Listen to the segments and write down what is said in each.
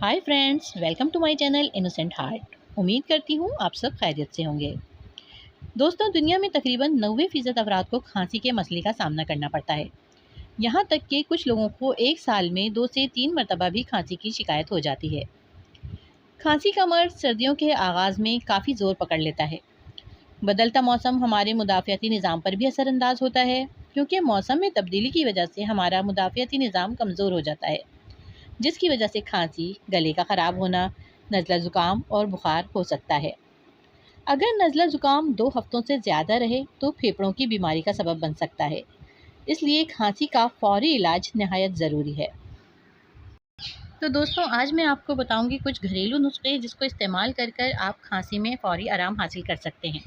Hi friends, welcome to my channel innocent heart. उम्मीद करती हूँ आप सब खैरियत से होंगे। दोस्तों, दुनिया में तकरीबन 90% अफराद को खांसी के मसले का सामना करना पड़ता है। यहाँ तक कि कुछ लोगों को एक साल में 2 से 3 मरतबा भी खांसी की शिकायत हो जाती है। खांसी का मर्ज सर्दियों के आगाज़ में काफ़ी ज़ोर पकड़ लेता है। बदलता मौसम हमारे मुदाफ़ियाती निज़ाम पर भी असरअंदाज होता है, क्योंकि मौसम में तब्दीली की वजह से हमारा मुदाफ़ियाती निज़ाम कमज़ोर हो जाता है, जिसकी वजह से खांसी, गले का ख़राब होना, नज़ला ज़ुकाम और बुखार हो सकता है। अगर नज़ला ज़ुकाम 2 हफ्तों से ज़्यादा रहे तो फेफड़ों की बीमारी का सबब बन सकता है। इसलिए खांसी का फ़ौरी इलाज नहायत ज़रूरी है। तो दोस्तों, आज मैं आपको बताऊंगी कुछ घरेलू नुस्खे जिसको इस्तेमाल कर आप खांसी में फ़ौरी आराम हासिल कर सकते हैं।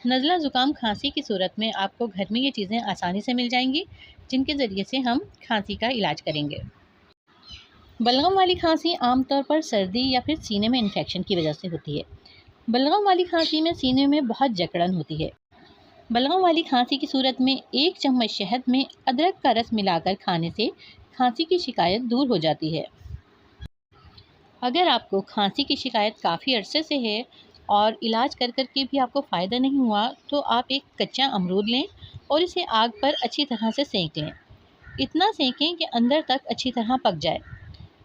नज़ला ज़ुकाम खांसी की सूरत में आपको घर में ये चीज़ें आसानी से मिल जाएंगी, जिनके ज़रिए से हम खांसी का इलाज करेंगे। बलगम वाली खांसी आमतौर पर सर्दी या फिर सीने में इन्फेक्शन की वजह से होती है। बलगम वाली खांसी में सीने में बहुत जकड़न होती है। बलगम वाली खांसी की सूरत में 1 चम्मच शहद में अदरक का रस मिलाकर खाने से खांसी की शिकायत दूर हो जाती है। अगर आपको खांसी की शिकायत काफ़ी अरसे से है और इलाज कर के भी आपको फ़ायदा नहीं हुआ, तो आप एक कच्चा अमरूद लें और इसे आग पर अच्छी तरह से सेंक लें। इतना सेंकें कि अंदर तक अच्छी तरह पक जाए।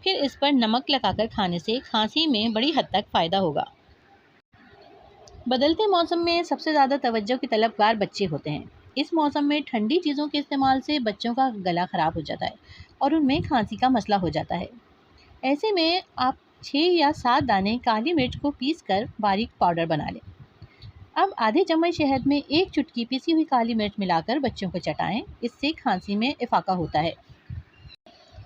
फिर इस पर नमक लगाकर खाने से खांसी में बड़ी हद तक फ़ायदा होगा। बदलते मौसम में सबसे ज़्यादा तवज्जो के तलबगार बच्चे होते हैं। इस मौसम में ठंडी चीज़ों के इस्तेमाल से बच्चों का गला ख़राब हो जाता है और उनमें खांसी का मसला हो जाता है। ऐसे में आप 6 या 7 दाने काली मिर्च को पीस कर बारीक पाउडर बना लें। अब आधे चम्मच शहद में 1 चुटकी पिसी हुई काली मिर्च मिलाकर बच्चों को चटाएं। इससे खांसी में इफ़ाक़ा होता है।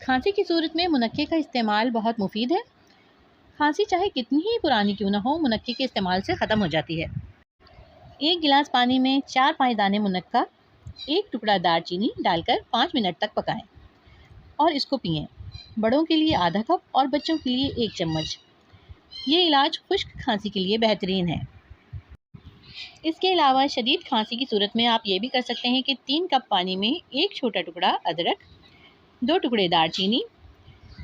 खांसी की सूरत में मुनक्के का इस्तेमाल बहुत मुफीद है। खांसी चाहे कितनी ही पुरानी क्यों ना हो, मुनक्के के इस्तेमाल से ख़त्म हो जाती है। 1 गिलास पानी में 4-5 दाने मुनक्का, 1 टुकड़ा दालचीनी डालकर 5 मिनट तक पकाएं और इसको पिएं। बड़ों के लिए आधा कप और बच्चों के लिए 1 चम्मच। ये इलाज खुश्क खांसी के लिए बेहतरीन है। इसके अलावा शदीद खांसी की सूरत में आप ये भी कर सकते हैं कि 3 कप पानी में 1 छोटा टुकड़ा अदरक, 2 टुकड़े दालचीनी,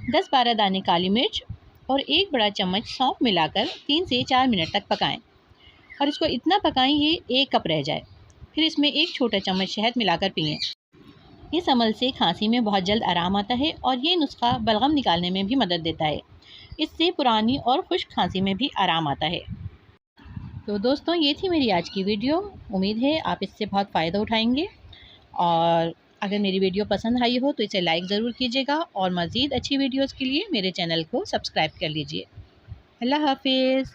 10-12 दाने काली मिर्च और 1 बड़ा चम्मच सौंफ मिलाकर 3 से 4 मिनट तक पकाएं और इसको इतना पकाएं ये 1 कप रह जाए। फिर इसमें 1 छोटा चम्मच शहद मिलाकर पिएं। इस अमल से खांसी में बहुत जल्द आराम आता है और ये नुस्खा बलगम निकालने में भी मदद देता है। इससे पुरानी और खुश्क खांसी में भी आराम आता है। तो दोस्तों, ये थी मेरी आज की वीडियो। उम्मीद है आप इससे बहुत फ़ायदा उठाएंगे और अगर मेरी वीडियो पसंद आई हो तो इसे लाइक ज़रूर कीजिएगा और मज़ीद अच्छी वीडियोज़ के लिए मेरे चैनल को सब्सक्राइब कर लीजिए। अल्लाह हाफिज़।